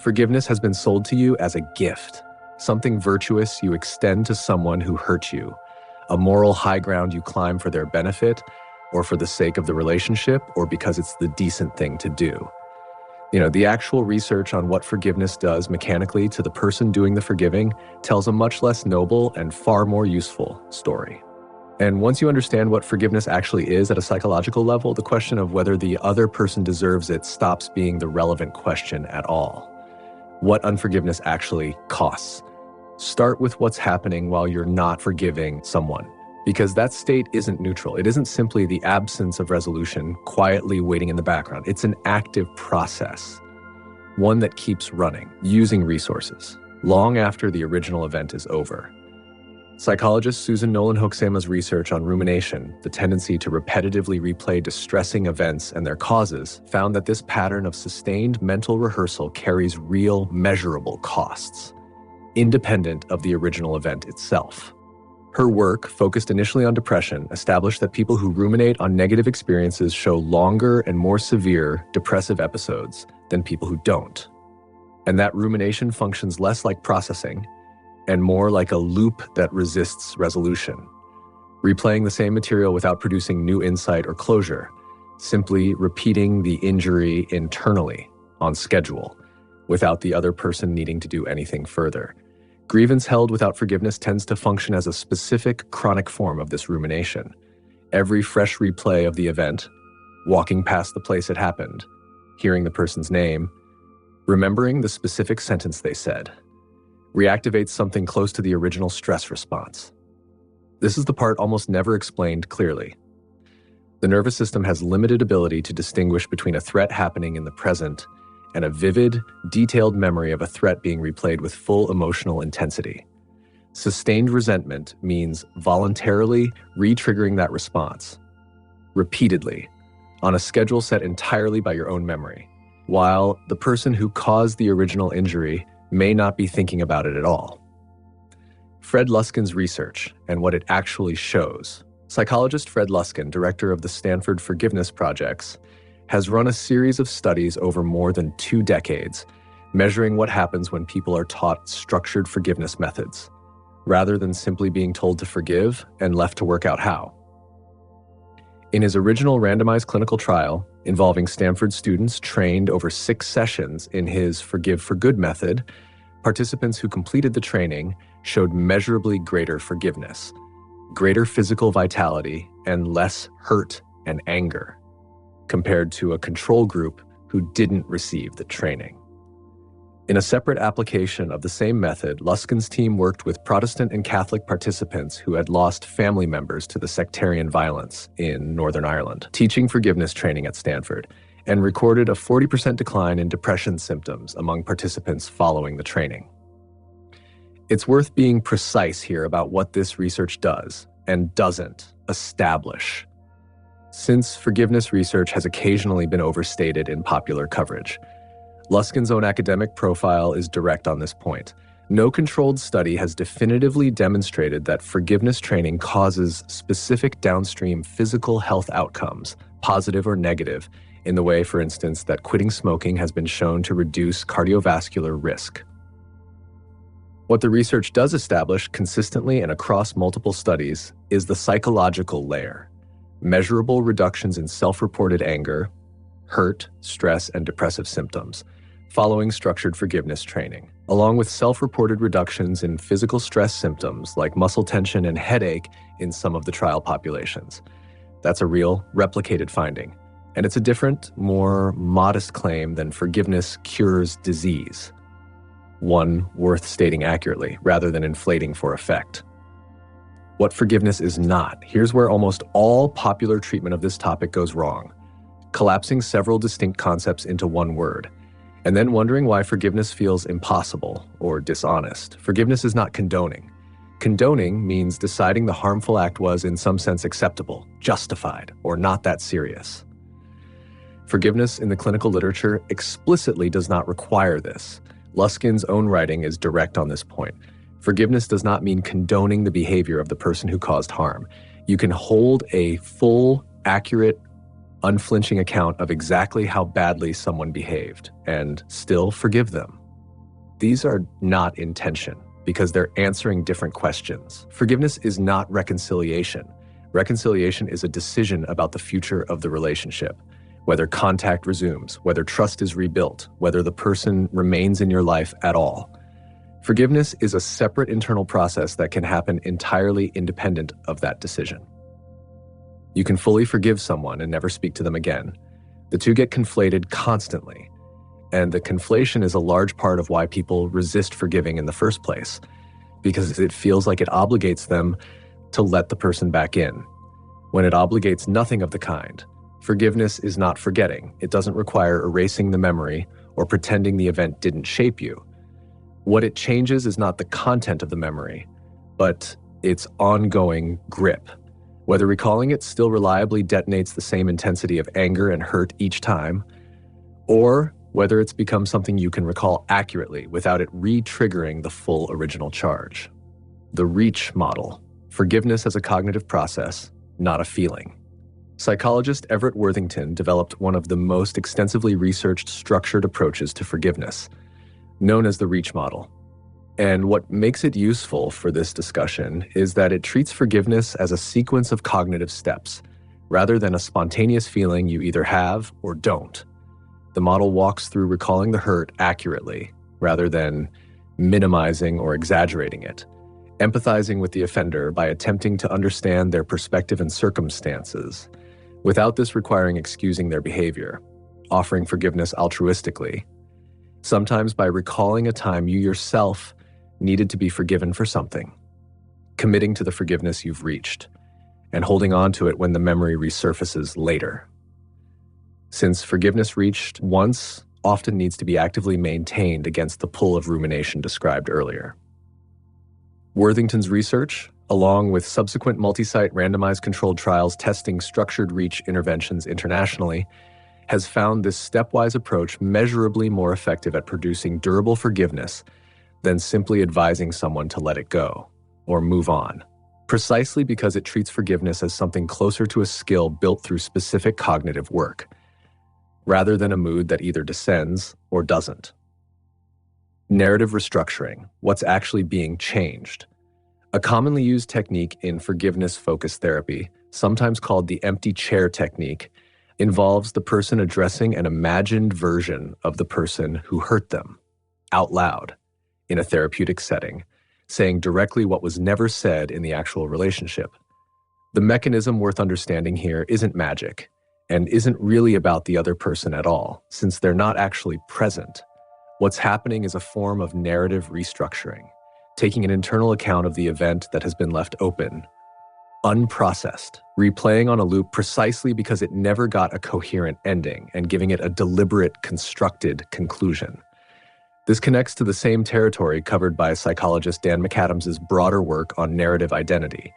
Forgiveness has been sold to you as a gift, something virtuous you extend to someone who hurt you, a moral high ground you climb for their benefit, or for the sake of the relationship, or because it's the decent thing to do. The actual research on what forgiveness does mechanically to the person doing the forgiving tells a much less noble and far more useful story. And once you understand what forgiveness actually is at a psychological level, the question of whether the other person deserves it stops being the relevant question at all. What unforgiveness actually costs. Start with what's happening while you're not forgiving someone, because that state isn't neutral. It isn't simply the absence of resolution quietly waiting in the background. It's an active process, one that keeps running, using resources, long after the original event is over. Psychologist Susan Nolen-Hoeksema's research on rumination, the tendency to repetitively replay distressing events and their causes, found that this pattern of sustained mental rehearsal carries real, measurable costs, independent of the original event itself. Her work, focused initially on depression, established that people who ruminate on negative experiences show longer and more severe depressive episodes than people who don't, and that rumination functions less like processing and more like a loop that resists resolution, replaying the same material without producing new insight or closure, simply repeating the injury internally on schedule without the other person needing to do anything further. Grievance held without forgiveness tends to function as a specific chronic form of this rumination. Every fresh replay of the event, walking past the place it happened, hearing the person's name, remembering the specific sentence they said, reactivates something close to the original stress response. This is the part almost never explained clearly. The nervous system has limited ability to distinguish between a threat happening in the present and a vivid, detailed memory of a threat being replayed with full emotional intensity. Sustained resentment means voluntarily re-triggering that response, repeatedly, on a schedule set entirely by your own memory, while the person who caused the original injury may not be thinking about it at all. Fred Luskin's research and what it actually shows. Psychologist Fred Luskin, director of the Stanford Forgiveness Projects, has run a series of studies over more than 2 decades, measuring what happens when people are taught structured forgiveness methods, rather than simply being told to forgive and left to work out how. In his original randomized clinical trial, involving Stanford students trained over 6 sessions in his Forgive for Good method, participants who completed the training showed measurably greater forgiveness, greater physical vitality, and less hurt and anger, compared to a control group who didn't receive the training. In a separate application of the same method, Luskin's team worked with Protestant and Catholic participants who had lost family members to the sectarian violence in Northern Ireland, teaching forgiveness training at Stanford, and recorded a 40% decline in depression symptoms among participants following the training. It's worth being precise here about what this research does and doesn't establish, since forgiveness research has occasionally been overstated in popular coverage. Luskin's own academic profile is direct on this point. No controlled study has definitively demonstrated that forgiveness training causes specific downstream physical health outcomes, positive or negative, in the way, for instance, that quitting smoking has been shown to reduce cardiovascular risk. What the research does establish consistently and across multiple studies is the psychological layer. Measurable reductions in self-reported anger, hurt, stress, and depressive symptoms following structured forgiveness training, along with self-reported reductions in physical stress symptoms like muscle tension and headache in some of the trial populations. That's a real, replicated finding, and it's a different, more modest claim than forgiveness cures disease, one worth stating accurately rather than inflating for effect. What forgiveness is not, here's where almost all popular treatment of this topic goes wrong, collapsing several distinct concepts into one word, and then wondering why forgiveness feels impossible or dishonest. Forgiveness is not condoning. Condoning means deciding the harmful act was in some sense acceptable, justified, or not that serious. Forgiveness in the clinical literature explicitly does not require this. Luskin's own writing is direct on this point. Forgiveness does not mean condoning the behavior of the person who caused harm. You can hold a full, accurate, unflinching account of exactly how badly someone behaved and still forgive them. these are not intention because they're answering different questions. Forgiveness is not reconciliation. Reconciliation is a decision about the future of the relationship, whether contact resumes, whether trust is rebuilt, whether the person remains in your life at all. Forgiveness is a separate internal process that can happen entirely independent of that decision. You can fully forgive someone and never speak to them again. The two get conflated constantly, and the conflation is a large part of why people resist forgiving in the first place, because it feels like it obligates them to let the person back in, when it obligates nothing of the kind. Forgiveness is not forgetting. It doesn't require erasing the memory or pretending the event didn't shape you. What it changes is not the content of the memory, but its ongoing grip. Whether recalling it still reliably detonates the same intensity of anger and hurt each time, or whether it's become something you can recall accurately without it re-triggering the full original charge. The REACH model: forgiveness as a cognitive process, not a feeling. Psychologist Everett Worthington developed one of the most extensively researched structured approaches to forgiveness, known as the REACH model. And what makes it useful for this discussion is that it treats forgiveness as a sequence of cognitive steps, rather than a spontaneous feeling you either have or don't. The model walks through recalling the hurt accurately, rather than minimizing or exaggerating it, empathizing with the offender by attempting to understand their perspective and circumstances, without this requiring excusing their behavior, offering forgiveness altruistically, sometimes by recalling a time you yourself needed to be forgiven for something, committing to the forgiveness you've reached, and holding on to it when the memory resurfaces later. Since forgiveness reached once often needs to be actively maintained against the pull of rumination described earlier. Worthington's research, along with subsequent multi-site randomized controlled trials testing structured REACH interventions internationally, has found this stepwise approach measurably more effective at producing durable forgiveness than simply advising someone to let it go or move on, precisely because it treats forgiveness as something closer to a skill built through specific cognitive work, rather than a mood that either descends or doesn't. Narrative restructuring: what's actually being changed. A commonly used technique in forgiveness-focused therapy, sometimes called the empty chair technique, involves the person addressing an imagined version of the person who hurt them, out loud, in a therapeutic setting, saying directly what was never said in the actual relationship. The mechanism worth understanding here isn't magic, and isn't really about the other person at all, since they're not actually present. What's happening is a form of narrative restructuring, taking an internal account of the event that has been left open, unprocessed, replaying on a loop precisely because it never got a coherent ending and giving it a deliberate, constructed conclusion. This connects to the same territory covered by psychologist Dan McAdams's broader work on narrative identity,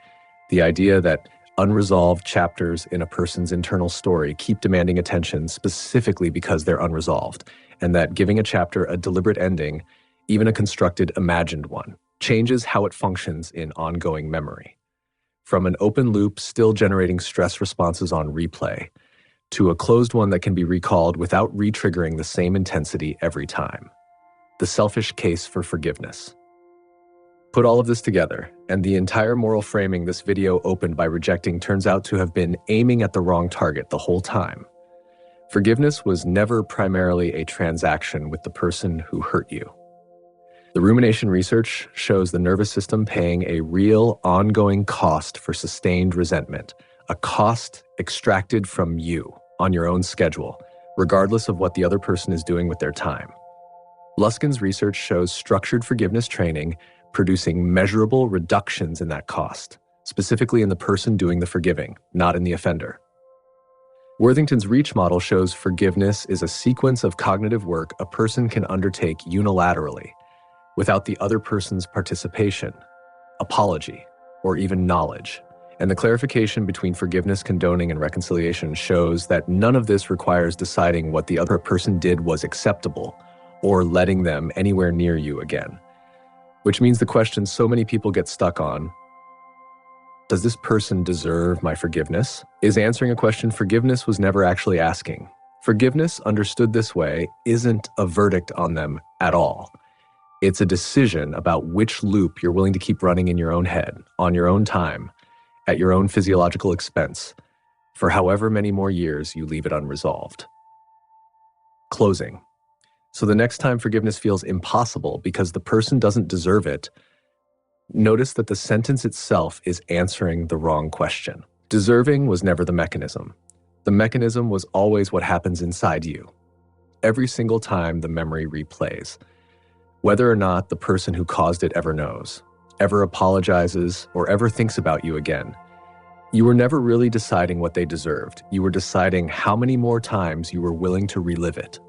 the idea that unresolved chapters in a person's internal story keep demanding attention specifically because they're unresolved, and that giving a chapter a deliberate ending, even a constructed, imagined one, changes how it functions in ongoing memory. From an open loop still generating stress responses on replay, to a closed one that can be recalled without re-triggering the same intensity every time. The selfish case for forgiveness. Put all of this together, and the entire moral framing this video opened by rejecting turns out to have been aiming at the wrong target the whole time. Forgiveness was never primarily a transaction with the person who hurt you. The rumination research shows the nervous system paying a real, ongoing cost for sustained resentment, a cost extracted from you on your own schedule, regardless of what the other person is doing with their time. Luskin's research shows structured forgiveness training producing measurable reductions in that cost, specifically in the person doing the forgiving, not in the offender. Worthington's REACH model shows forgiveness is a sequence of cognitive work a person can undertake unilaterally, without the other person's participation, apology, or even knowledge. And the clarification between forgiveness, condoning, and reconciliation shows that none of this requires deciding what the other person did was acceptable, or letting them anywhere near you again. Which means the question so many people get stuck on, does this person deserve my forgiveness? Is answering a question forgiveness was never actually asking. Forgiveness, understood this way, isn't a verdict on them at all. It's a decision about which loop you're willing to keep running in your own head, on your own time, at your own physiological expense, for however many more years you leave it unresolved. Closing. So the next time forgiveness feels impossible because the person doesn't deserve it, notice that the sentence itself is answering the wrong question. Deserving was never the mechanism. The mechanism was always what happens inside you. Every single time the memory replays, whether or not the person who caused it ever knows, ever apologizes, or ever thinks about you again. You were never really deciding what they deserved. You were deciding how many more times you were willing to relive it.